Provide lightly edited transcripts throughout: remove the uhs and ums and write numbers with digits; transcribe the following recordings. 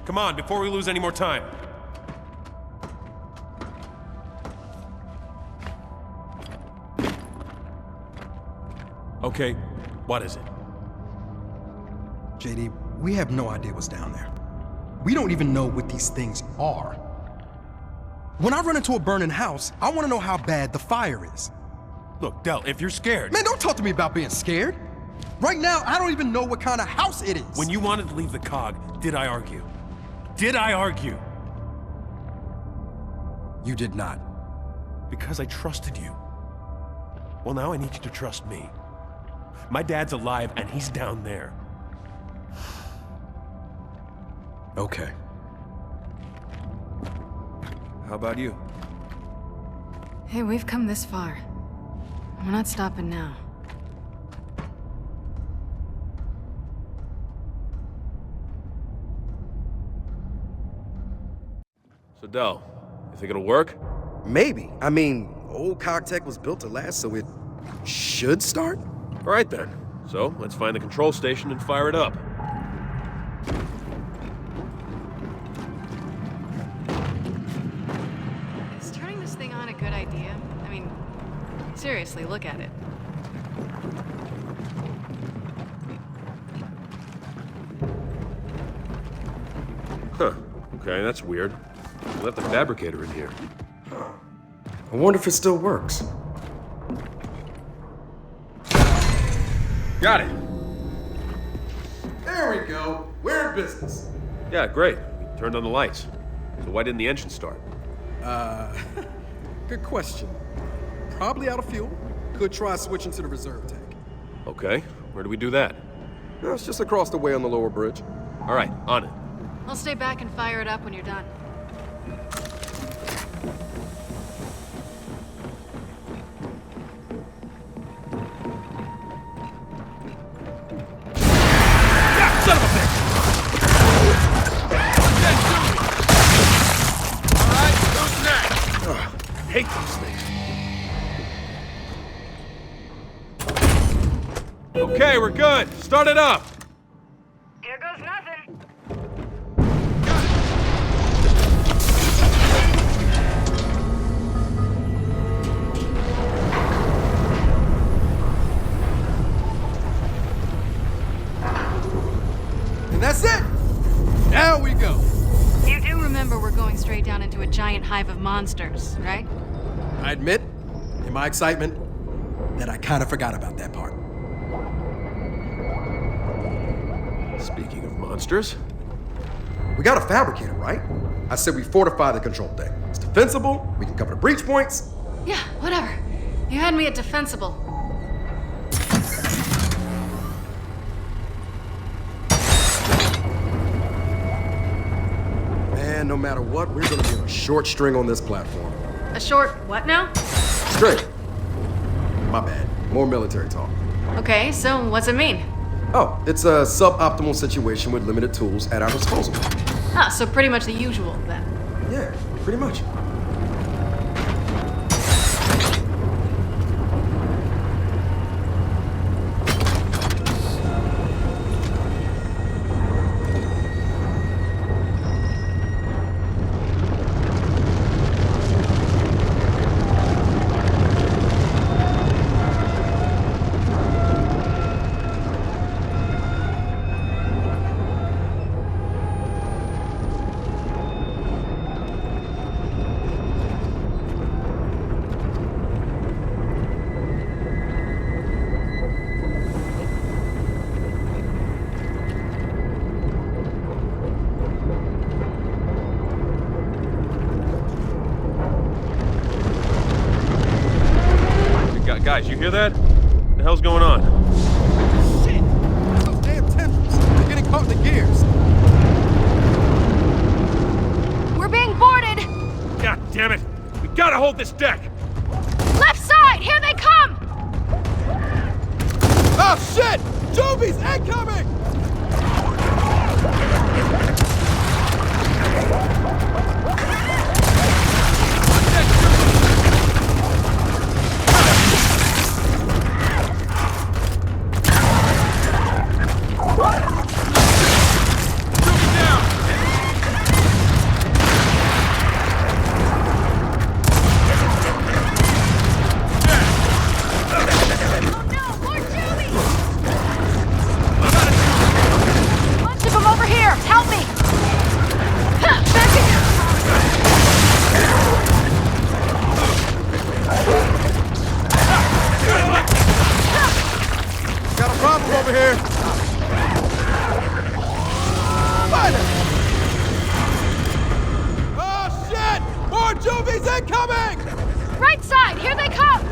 Come on, before we lose any more time. Okay, what is it? JD, we have no idea what's down there. We don't even know what these things are. When I run into a burning house, I want to know how bad the fire is. Look, Del, if you're scared... Man, don't talk to me about being scared. Right now, I don't even know what kind of house it is. When you wanted to leave the cog, did I argue? Did I argue? You did not. Because I trusted you. Well, now I need you to trust me. My dad's alive, and he's down there. Okay. How about you? Hey, we've come this far. We're not stopping now. So, Del, you think it'll work? Maybe. I mean, old Cogtech was built to last, so it should start? All right, then. So, let's find the control station and fire it up. Is turning this thing on a good idea? I mean, seriously, look at it. Huh. Okay, that's weird. We left the fabricator in here. I wonder if it still works. Got it! There we go. We're in business. Yeah, great. We turned on the lights. So why didn't the engine start? Good question. Probably out of fuel. Could try switching to the reserve tank. Okay, where do we do that? No, it's just across the way on the lower bridge. All right, on it. I'll stay back and fire it up when you're done. Son of a bitch! Alright, who's next? Ugh, hate those things. Okay, we're good. Start it up. Here goes nothing. And that's it! Now we go! You do remember we're going straight down into a giant hive of monsters, right? I admit, in my excitement, that I kind of forgot about that part. Speaking of monsters... We got a fabricator, right? I said we fortify the control deck. It's defensible, we can cover the breach points. Yeah, whatever. You had me at defensible. Man, no matter what, we're gonna be on a short string on this platform. A short what now? String. My bad. More military talk. Okay, so what's it mean? Oh, it's a suboptimal situation with limited tools at our disposal. Ah, so pretty much the usual, then. Yeah, pretty much. Guys, you hear that? What the hell's going on? Shit! Those damn tendrils! They're getting caught in the gears! We're being boarded! God damn it! We gotta hold this deck! Left side! Here they come! Oh shit! Jubies incoming! problem over here. Fighter! Oh, shit! More Juvies incoming! Right side, here they come!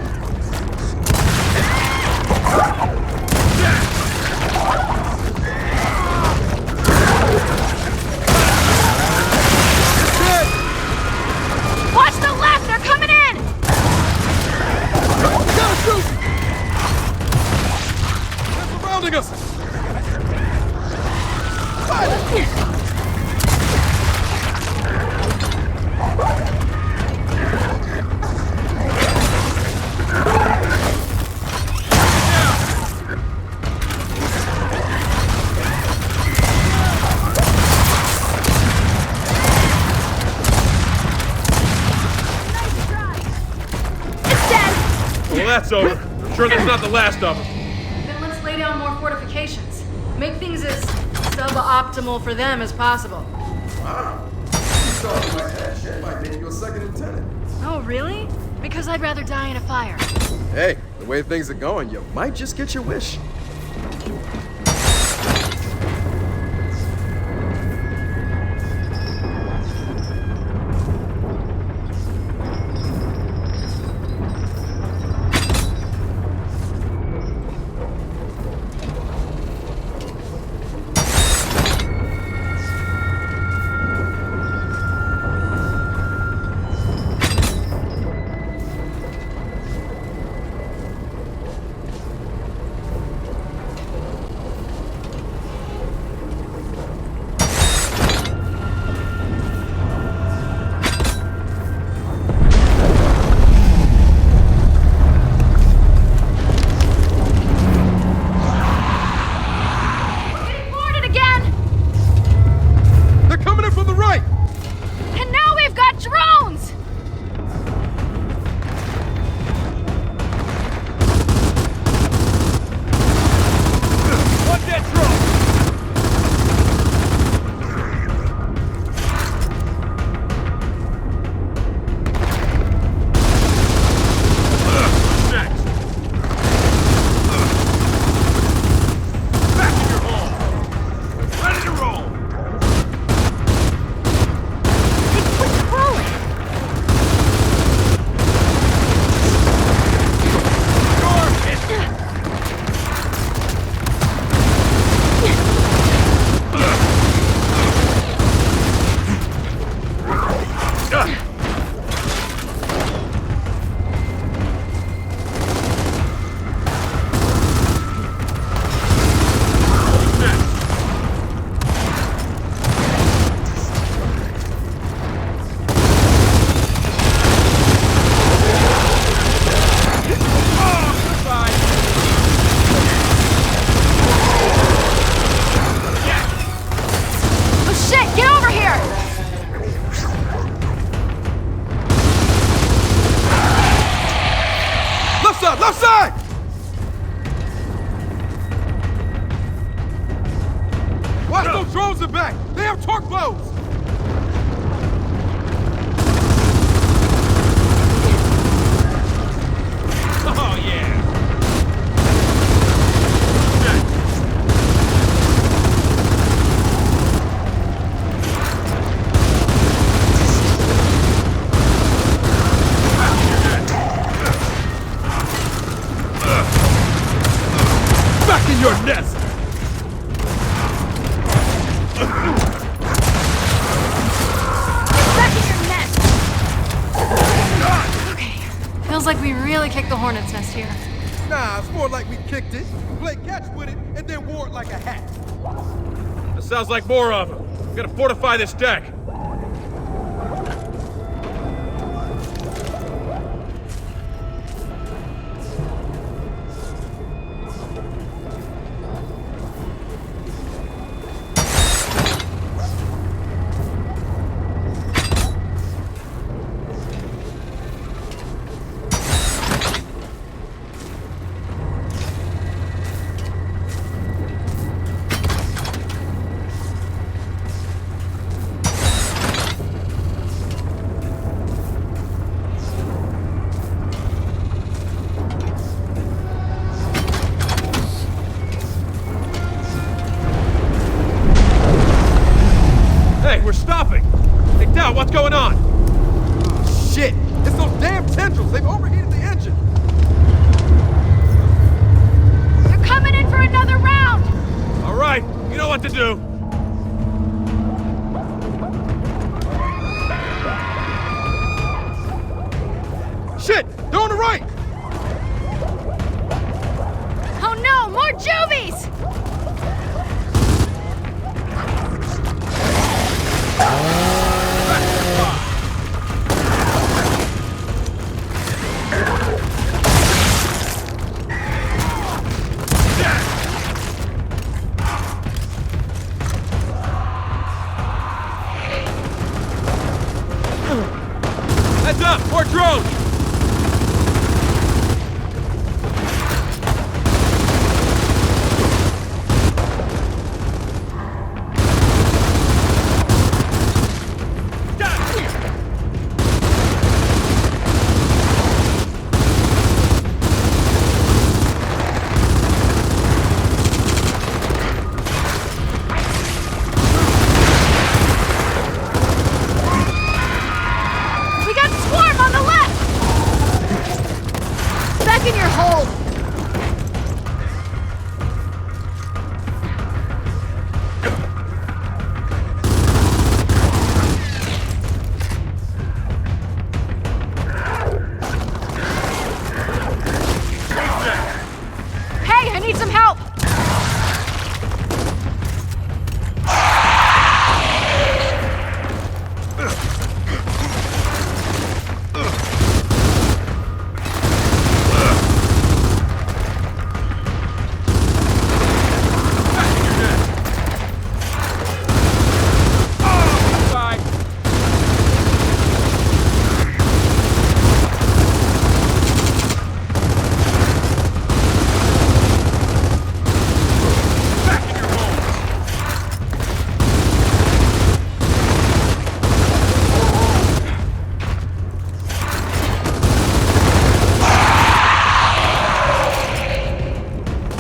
Watch the left, they're coming in! Gotta shoot! They're surrounding us! Fighter! Well, that's over. I'm sure that's not the last of them. Then let's lay down more fortifications. Make things as suboptimal for them as possible. Wow. You talking like that shit might make you a second lieutenant. Oh, really? Because I'd rather die in a fire. Hey, the way things are going, you might just get your wish. Left side! Watch those drones in back! They have torque bows! Oh, yeah! Back in your nest! Back in your nest! Okay, feels like we really kicked the hornet's nest here. Nah, it's more like we kicked it, played catch with it, and then wore it like a hat. That sounds like more of them. We gotta fortify this deck. to do. Shit! They're on the right! Oh no, more Juvies! Heads up! More drones! We got Swarm on the left! Back in your hole! Hey, I need some help!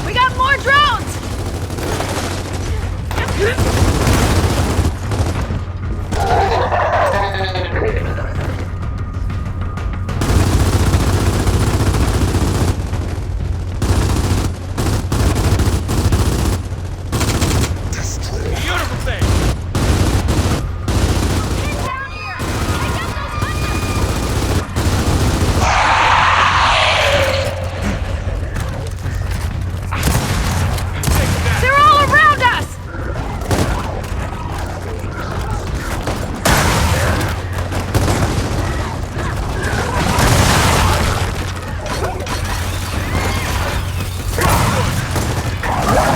We got more drones! Beautiful thing! Get down here! I got those hunters! They're all around us!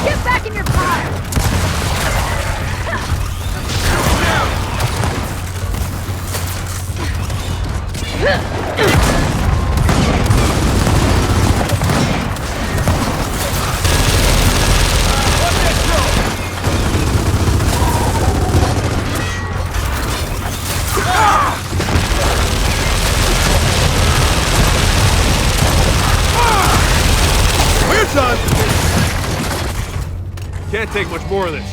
Get back in your pile! We're done! Can't take much more of this.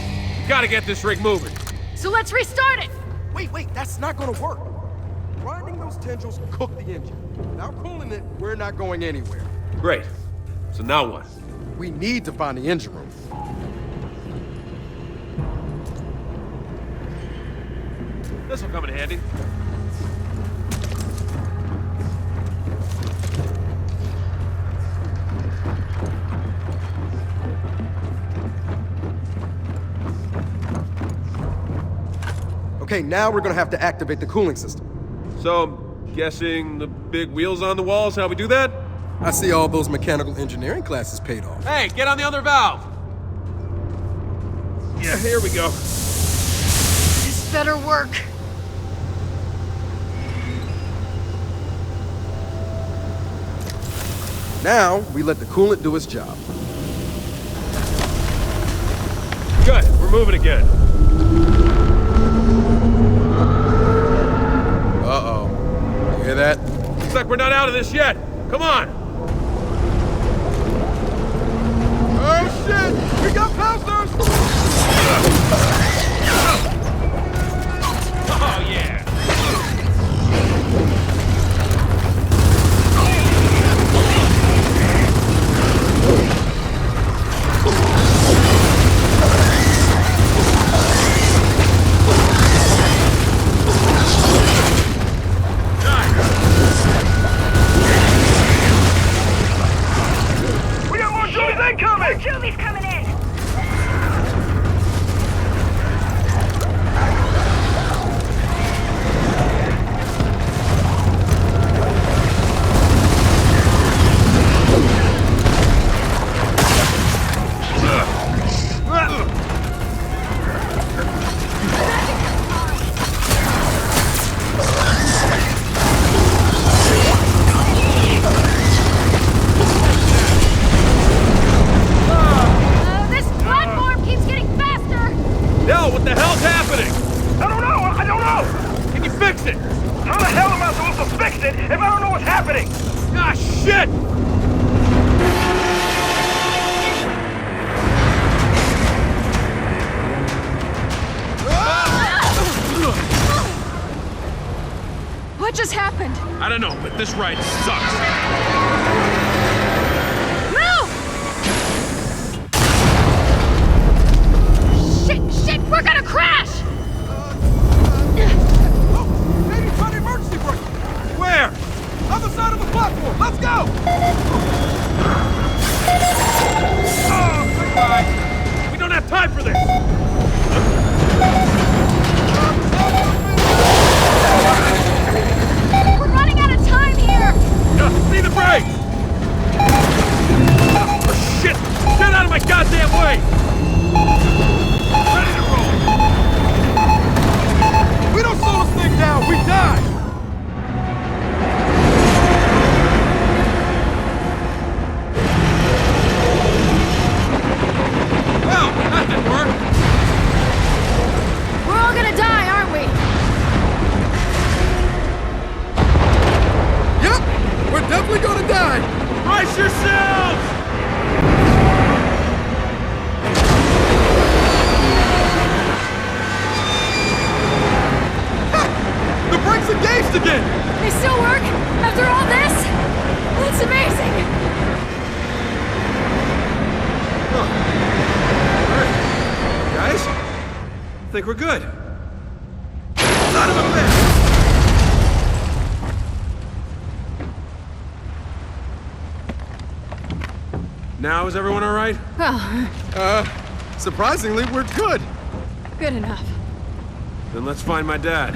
Gotta get this rig moving. So let's restart it! Wait, that's not gonna work. Grinding those tendrils cook the engine. Without cooling it, we're not going anywhere. Great. So now what? We need to find the engine room. This'll come in handy. Okay, now we're gonna have to activate the cooling system. So, I'm guessing the big wheels on the walls, how we do that? I see all those mechanical engineering classes paid off. Hey, get on the other valve! Yeah, here we go. This better work. Now, we let the coolant do its job. Good, we're moving again. Uh-oh. You hear that? Looks like we're not out of this yet. Come on! Oh shit! We got posters! Oh, yeah! hell? What the hell's happening? I don't know! Can you fix it? How the hell am I supposed to fix it if I don't know what's happening? Ah, shit! What just happened? I don't know, but this ride sucks. Move! Shit, we're gonna crash! Oh, maybe try the emergency brake. Where? Other side of the platform. Let's go! Oh, goodbye. We don't have time for this. We're running out of time here! See the brakes! Oh, shit! Get out of my goddamn way! Ready to roll! We don't slow this thing down, we die! Well, that didn't work. We're all gonna die, aren't we? Yep, we're definitely gonna die! Brace yourselves! The brakes engaged again! They still work? After all this? That's amazing! Guys? I think we're good. Son of a bitch! Now, is everyone all right? Well, Surprisingly, we're good. good enough. Then let's find my dad.